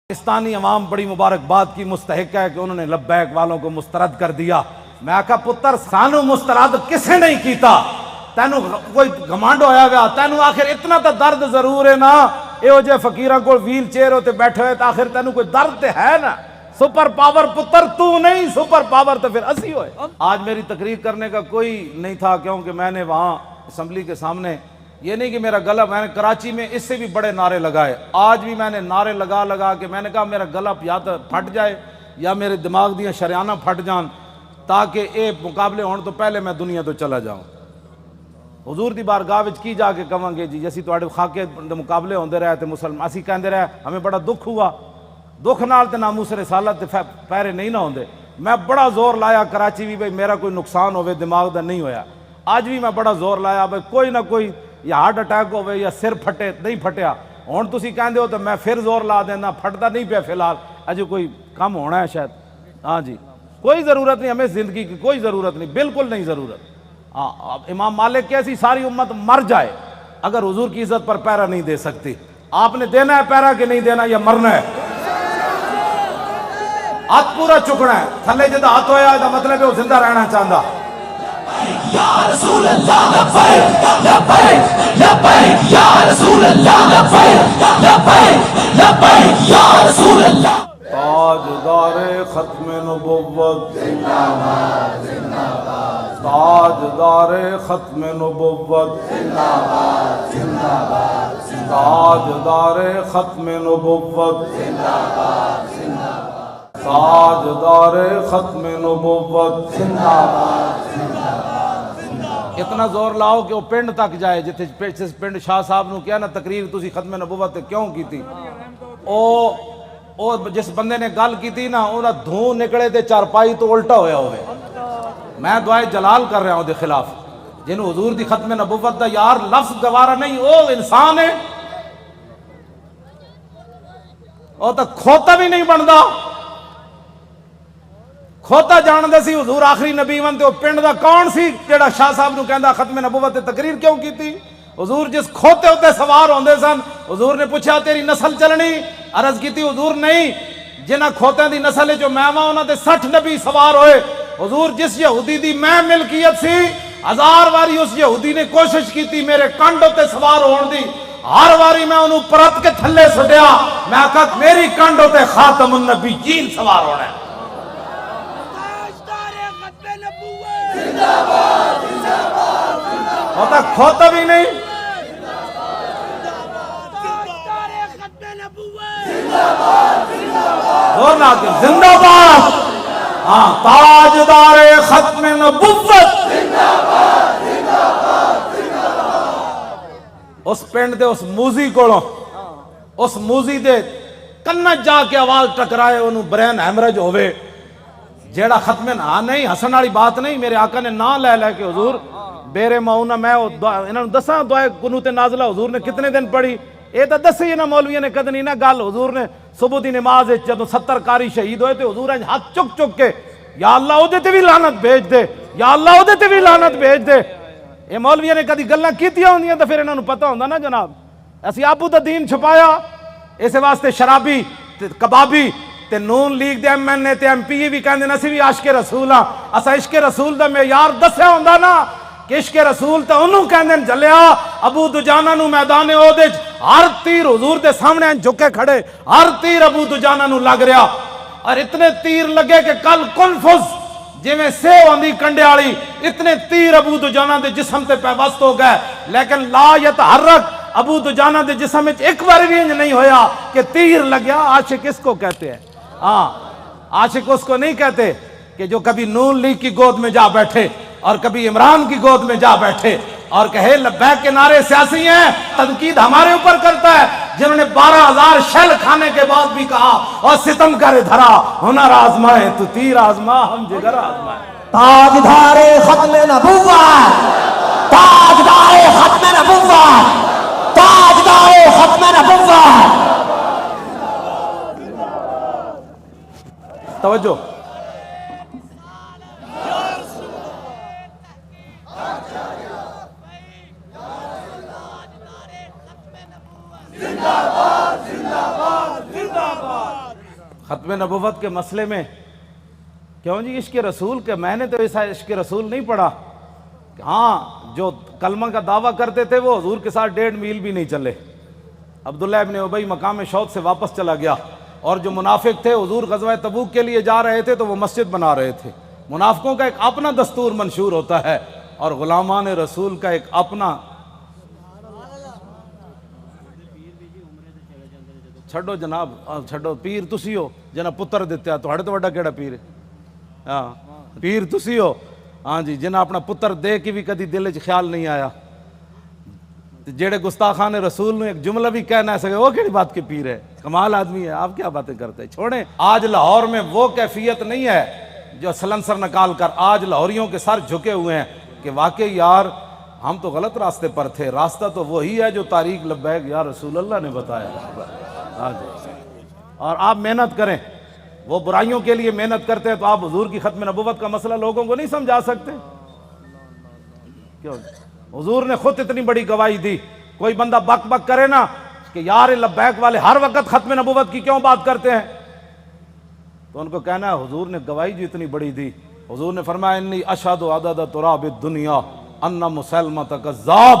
پاکستانی عوام بڑی مبارکباد کی مستحق ہے کہ انہوں نے لبیک والوں کو مسترد کر دیا۔ میں کہا پتر سانو مسترد کسے نہیں کیتا، تینو کوئی گھمنڈ ہویا گیا، تینو آخر اتنا تا درد ضرور ہے نا، ایو جے فقیراں کو ویل چیئر ہوتے بیٹھے ہوئے، آخر تینو کوئی درد تے ہے نا۔ سپر پاور پتر تو نہیں، سپر پاور تو پھر اسی ہوئے۔ آج میری تقریر کرنے کا کوئی نہیں تھا، کیونکہ میں نے وہاں اسمبلی کے سامنے یہ نہیں کہ میرا گلا، میں نے کراچی میں اس سے بھی بڑے نعرے لگائے، آج بھی میں نے نعرے لگا کے میں نے کہا میرا گلا یا تو پھٹ جائے یا میرے دماغ دیاں شریانہ پھٹ جان، تاکہ اے مقابلے ہون تو پہلے میں دنیا تو چلا جاؤں۔ حضور دی بارگاہ وچ کی جا کے کہاں گے جی اسی تواڈے خاکے مقابلے ہوندے رہے تے مسلمان اسی کہندے رہے ہمیں بڑا دکھ ہوا، دکھ نال تے ناموس رسالت تے پیرے نہیں نہ ہوندے۔ میں بڑا زور لایا کراچی بھی بھئی میرا کوئی نقصان ہوئے دماغ دا نہیں ہویا، آج بھی میں بڑا زور لایا بھئی کوئی نہ کوئی یا ہارٹ اٹیک ہوئے یا سر پھٹے، نہیں پھٹیا، ہون تسی کہندے ہو تو میں پھر زور لا دینا، پھٹتا نہیں پیا فی الحال، اجے کوئی کم ہونا ہے شاید۔ ہاں جی کوئی ضرورت نہیں، ہمیں زندگی کی کوئی ضرورت نہیں، بالکل نہیں ضرورت۔ امام مالک کیسی ساری امت مر جائے اگر حضور کی عزت پر پیرا نہیں دے سکتی۔ آپ نے دینا ہے پیرا کہ نہیں دینا یا مرنا ہے؟ ہاتھ پورا چکنا ہے، تھلے جدہ ہاتھ ہویا ہے مطلب ہے وہ زندہ رہنا چاہتا۔ یا رسول اللہ لبیک لبیک لبیک یا رسول اللہ لبیک لبیک لبیک یا رسول اللہ۔ تاجدار ختم نبوت زندہ باد زندہ باد، تاجدار ختم نبوت زندہ باد زندہ باد، تاجدار ختم نبوت زندہ باد زندہ باد، تاجدار ختم نبوت زندہ باد زندہ باد۔ اتنا زور لاؤ کہ وہ پنڈ تک جائے، جتنے پنڈ شاہ صاحب نو کیا نا تقریر تسی ختم نبوت کیوں کی تھی، او جس بندے نے گل کی تھی نا انہاں دھوں نکلے دے چارپائی تو الٹا ہویا ہوئے۔ میں دعائے جلال کر رہا ہوں دے خلاف، جنہوں حضور دی ختم نبوت دا یار لفظ گوارا نہیں، او انسان ہے، او تا کھوتا بھی نہیں بندا، کھوتا جان دے سی حضور آخری نبی ون تے او پنڈ دا کون سی جڑا شاہ صاحب نو کہندا ختم نبوت تے تقریر کیوں کی تھی؟ حضور جس کھوتے ہوتے سوار ہوندے سن، حضور نے پوچھا تیری نسل چلنی؟ عرض کی تھی حضور نہیں، جنہ کھوتیں دی نسل جو میں وہاں انہاں دے 60 نبی سوار ہوئے۔ حضور جس یہودی دی میں ملکیت سی، 1000 واری اس یہودی نے کوشش کی تھی میرے کانڈ ہوتے سوار ہون دی، ہر واری میں انہوں پرت کے تھلے سٹیا، میں کہا میری کانڈ ہوتے خاتم النبیین سوار ہونا ہے۔ ہوتا کھوتا بھی نہیں، زور نہ آتے زندہ باد، ہاں تاجدار ختم نبوت، اس پنڈ دے اس موزی کوڑوں، اس موزی دے کنج جا کے آواز ٹکرائے انہوں برین ہیمرج ہوئے، جیڑا ختم نہ نہیں حسن والی بات نہیں، میرے آقا نے نا لے لے کے حضور بیرے ماؤنا میں انہوں نے دساں دعائے قنوت نازلہ حضور نے کتنے دن پڑھی، اے تا دسی نا مولویہ نے کدنی نا گل، حضور نے صبح دی نماز جدو 70 کاری شہید ہوئے تھے حضور نے ہاتھ چک چک کے یا اللہ او دے تے بھی لعنت بھیج دے، یا اللہ او دے تے بھی لعنت بھیج دے۔ اے مولویہ نے کدی گلاں کیتیاں ہوندیاں تے پھر انہاں نوں پتہ ہوندا نا جناب، اسی آپو دا دین چھپایا، اس واسطے شرابی تے کبابی تے نون لیگ دے ایم این اے تے ایم پی بھی کہندے اسی بھی عاشق رسول ہاں، اسا عشق رسول دا معیار دسیا ہوندا نا کہ عشق رسول تے انہوں کہندے جلیا ابو دجانہ نو میدان احد ہر تیر حضور دے سامنے جھکے کھڑے، ہر تیر ابو دجانہ نو لگ رہا، اور اتنے تیر لگے کہ کل کنفز جی میں سیو آندھی کنڈے آڑی، اتنے تیر ابو دجانہ دے جسم تے پیوست ہو گئے، لیکن لا یتحرک ابو دجانہ دے جسم میں ایک بار بھی نہیں ہویا کہ تیر لگیا۔ عاشق اس کو کہتے ہیں، ہاں عاشق اس کو نہیں کہتے کہ جو کبھی نون لیگ کی گود میں جا بیٹھے اور کبھی عمران کی گود میں جا بیٹھے اور کہے لبیک کے نعرے سیاسی ہیں، تنقید ہمارے اوپر کرتا ہے، جنہوں نے 12,000 شیل کھانے کے بعد بھی کہا اور ستم کرے دھرا ہنر آزمائے تو تیر آزما ہم جگر آزمائے۔ تاجدار ختم نبوت، تاجدار ختم نبوت، تاجدار ختم نبوت۔ توجہ زندہ باد زندہ باد زندہ باد۔ ختم نبوت کے مسئلے میں کیوں جی عشق رسول کے، میں نے تو ایسا عشق رسول نہیں پڑھا. ہاں جو کلمہ کا دعویٰ کرتے تھے وہ حضور کے ساتھ 1.5 میل بھی نہیں چلے. عبداللہ ابن ابی مقام شوق سے واپس چلا گیا. اور جو منافق تھے حضور غزوہ تبوک کے لیے جا رہے تھے تو وہ مسجد بنا رہے تھے. منافقوں کا ایک اپنا دستور منشور ہوتا ہے اور غلامان رسول کا ایک اپنا. چھڈو جناب، چھڈو. پیر تسی ہو جنہ پتر دیتے ہیں تو وڈا کیڑا پیر ہے؟ ہاں پیر تسی ہو ہاں جی، جنہ اپنا پتر دے کے بھی کدی دل چ خیال نہیں آیا. جیڑے گستاخان رسول نے ایک جملہ بھی کہہ نہ سکے وہ کیڑی بات کے پیر ہے؟ کمال آدمی ہے. آپ کیا باتیں کرتے ہیں؟ چھوڑیں. آج لاہور میں وہ کیفیت نہیں ہے جو سلنسر نکال کر آج لاہوریوں کے سر جھکے ہوئے ہیں کہ واقعی یار ہم تو غلط راستے پر تھے. راستہ تو وہی ہے جو طریق لبیک یا رسول اللہ نے بتایا. ہاں جی. اور آپ محنت کریں. وہ برائیوں کے لیے محنت کرتے ہیں تو آپ حضور کی ختم نبوت کا مسئلہ لوگوں کو نہیں سمجھا سکتے؟ کیوں؟ حضور نے خود اتنی بڑی گواہی دی. کوئی بندہ بک بک کرے نا کہ یار لبیک والے ہر وقت ختم نبوت کی کیوں بات کرتے ہیں، تو ان کو کہنا ہے حضور نے گواہی جو اتنی بڑی دی. حضور نے فرمایا انی اشہد عدد تراب الدنیا ان مسلمۃ کذاب.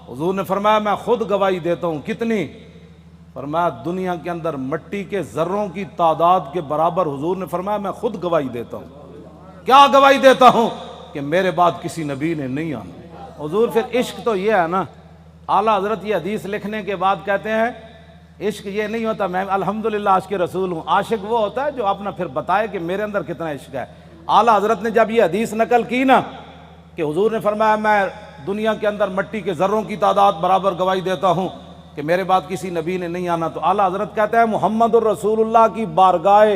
حضور نے فرمایا میں خود گواہی دیتا ہوں. کتنی؟ فرمایا دنیا کے اندر مٹی کے ذروں کی تعداد کے برابر. حضور نے فرمایا میں خود گواہی دیتا ہوں. کیا گواہی دیتا ہوں؟ کہ میرے بعد کسی نبی نے نہیں آنا. حضور پھر عشق تو یہ ہے نا، اعلیٰ حضرت یہ حدیث لکھنے کے بعد کہتے ہیں عشق یہ نہیں ہوتا میں الحمدللہ عاشق رسول ہوں. عاشق وہ ہوتا ہے جو اپنا پھر بتائے کہ میرے اندر کتنا عشق ہے. اعلیٰ حضرت نے جب یہ حدیث نقل کی نا کہ حضور نے فرمایا میں دنیا کے اندر مٹی کے ذروں کی تعداد برابر گواہی دیتا ہوں کہ میرے بعد کسی نبی نے نہیں آنا، تو اعلیٰ حضرت کہتے ہیں محمد الرسول اللہ کی بارگاہ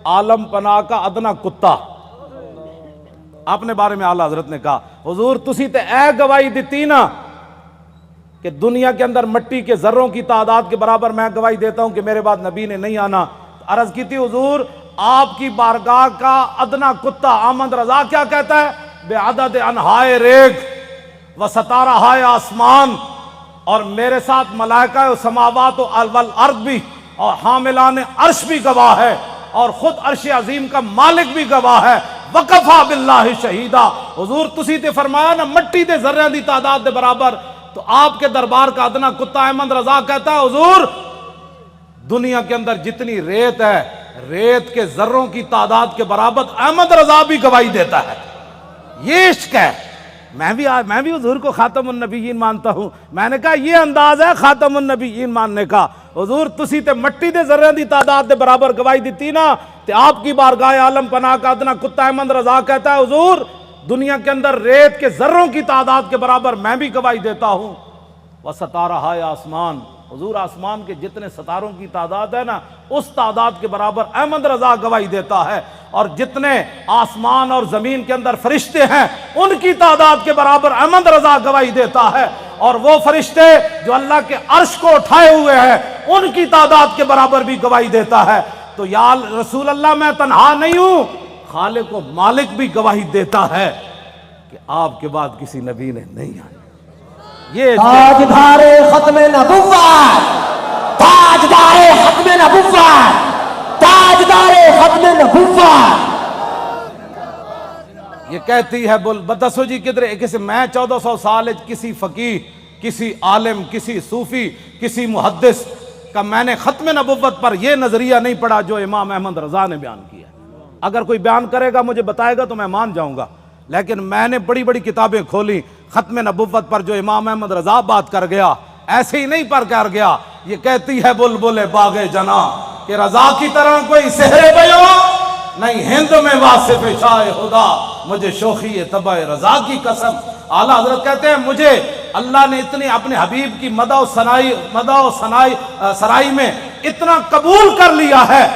عالم پناہ کا ادنا کتا. اپنے بارے میں اعلیٰ حضرت نے کہا حضور تسی تے اے گواہی دیتی نا کہ دنیا کے اندر مٹی کے ذروں کی تعداد کے برابر میں گواہی دیتا ہوں کہ میرے بعد نبی نے نہیں آنا. عرض کی تھی حضور آپ کی بارگاہ کا ادنا کتا احمد رضا کیا کہتا ہے؟ بے عدد انہائے ریگ و ستارہائے آسمان، اور میرے ساتھ ملائکہ و سماوات و والارض بھی اور حاملان عرش بھی گواہ ہے اور خود عرش عظیم کا مالک بھی گواہ ہے. وکفا باللہ شہیدہ. حضور تسی تے فرمایا نا مٹی دے ذرے دی تعداد دے برابر، تو آپ کے دربار کا ادنا کتا احمد رضا کہتا ہے حضور دنیا کے اندر جتنی ریت ہے ریت کے ذروں کی تعداد کے برابر احمد رضا بھی گواہی دیتا ہے. یہ عشق ہے. میں بھی حضور کو خاتم النبیین مانتا ہوں. میں نے کہا یہ انداز ہے خاتم النبیین ماننے کا. حضور تسی تے مٹی دے ذرے دی تعداد دے برابر گواہی دیتی نا تے آپ کی بارگاہ عالم پناہ کا ادنا کتا احمد رضا کہتا ہے حضور دنیا کے اندر ریت کے ذروں کی تعداد کے برابر میں بھی گواہی دیتا ہوں. وستارہائے آسمان، حضور آسمان کے جتنے ستاروں کی تعداد ہے نا اس تعداد کے برابر احمد رضا گواہی دیتا ہے. اور جتنے آسمان اور زمین کے اندر فرشتے ہیں ان کی تعداد کے برابر احمد رضا گواہی دیتا ہے. اور وہ فرشتے جو اللہ کے عرش کو اٹھائے ہوئے ہیں ان کی تعداد کے برابر بھی گواہی دیتا ہے. تو یا رسول اللہ میں تنہا نہیں ہوں، خالق و مالک بھی گواہی دیتا ہے کہ آپ کے بعد کسی نبی نے نہیں آنا. یہ تاجدار ختم نبوت، تاجدار ختم نبوت، تاجدار ختم نبوت. یہ کہتی ہے بول بتسو جی کدھر کسی میں 1400 سال کسی فقیہ کسی عالم کسی صوفی کسی محدث کا میں نے ختم نبوت پر یہ نظریہ نہیں پڑھا جو امام احمد رضا نے بیان کیا. اگر کوئی بیان کرے گا مجھے بتائے گا تو میں مان جاؤں گا، لیکن میں نے بڑی بڑی کتابیں کھولی ختم نبوت پر جو امام احمد رضا بات کر گیا ایسے ہی نہیں پر کر گیا. یہ کہتی ہے بلبل باغ جنا کہ رضا کی طرح کوئی سحر بیان نہیں ہند میں واصف شاہ خدا، مجھے شوخی طبع رضا کی قسم. اعلیٰ حضرت کہتے ہیں مجھے اللہ نے اتنی اپنے حبیب کی مدح و سرائی میں اتنا قبول کر لیا ہے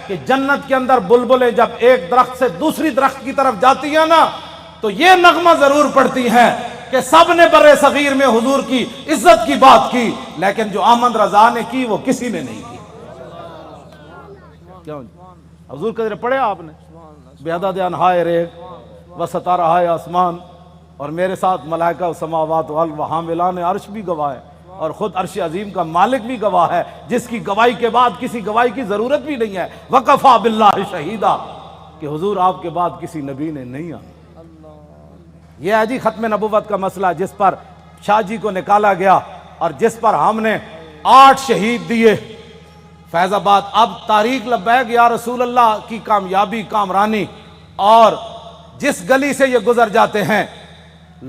کہ جنت کے اندر بلبلیں جب ایک درخت سے دوسری درخت کی طرف جاتی ہیں نا تو یہ نغمہ ضرور پڑتی ہیں کہ سب نے برے صغیر میں حضور کی عزت کی بات کی، لیکن جو احمد رضا نے کی وہ کسی نے نہیں کی. کیوں حضور قدر پڑھے آپ نے بے عدد انہائے ریگ و ستارہائے آسمان، اور میرے ساتھ ملائکہ و سماوات و حاملان عرش بھی گواہ ہے. اور خود عرش عظیم کا مالک بھی گواہ ہے، جس کی گواہی کے بعد کسی گواہی کی ضرورت بھی نہیں ہے، وکفا باللہ شہیدا، کہ حضور آپ کے بعد کسی نبی نے نہیں آنا۔ یہ ہے جی ختم نبوت کا مسئلہ، جس پر شاہ جی کو نکالا گیا اور جس پر ہم نے 8 شہید دیے فیض آباد۔ اب تاریخ لبیک یا رسول اللہ کی کامیابی کامرانی، اور جس گلی سے یہ گزر جاتے ہیں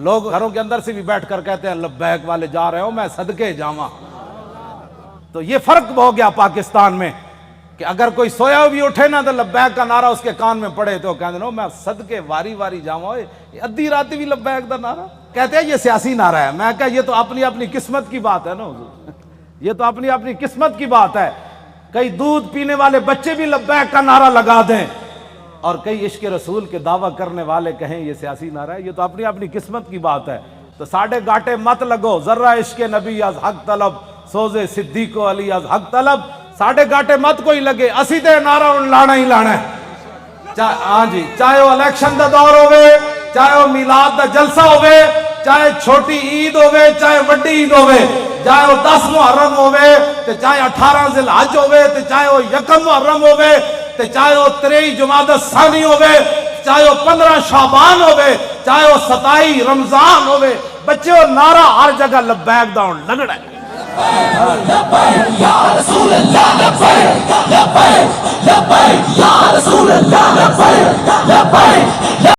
لوگ گھروں کے اندر سے بھی بیٹھ کر کہتے ہیں لبیک والے جا رہے ہو، میں صدقے جاواں۔ تو یہ فرق ہو گیا پاکستان میں کہ اگر کوئی سویا بھی اٹھے نا تو لبیک کا نعرہ اس کے کان میں پڑے تو کہتے ہیں میں صدقے واری واری جاواں، ادھی رات بھی لبیک دا نعرہ کہتے ہیں یہ سیاسی نعرہ ہے۔ میں کہا یہ تو اپنی اپنی قسمت کی بات ہے نا حضور، یہ تو اپنی اپنی قسمت کی بات ہے۔ کئی دودھ پینے والے بچے بھی لبیک کا نعرہ لگا دیں اور کئی عشق رسول کے دعویٰ کرنے والے کہیں یہ سیاسی نعرہ ہے، یہ تو اپنی اپنی قسمت کی بات ہے۔ تو ساڑھے گاٹے مت لگو، ذرہ عشق نبی از حق طلب، سوزے صدیق و علی از حق طلب، ساڑھے گاٹے مت کوئی لگے، اسی تے نعرہ ان لانا ہی لانا ہے۔ ہاں جی، چاہے وہ الیکشن دا دور ہوئے، چاہے وہ میلاد دا جلسہ ہوئے، چاہے چھوٹی عید ہوئے چاہے وڈی عید ہوئے، چاہے وہ 10 محرم ہوئے تے چاہے 18 ذی الحج ہوئے تے چاہے وہ 1 محرم ہوئے تے چاہے وہ 23 جمادی الثانی ہوئے، چاہے وہ 15 شعبان ہوئے، چاہے وہ 27 رمضان ہوئے، بچے وہ نعرہ ہر جگہ لبیک دا ہون لگڑا ہے۔ لبیک یا رسول اللہ، لبیک لبیک لبیک یا رسول اللہ، لبیک لبیک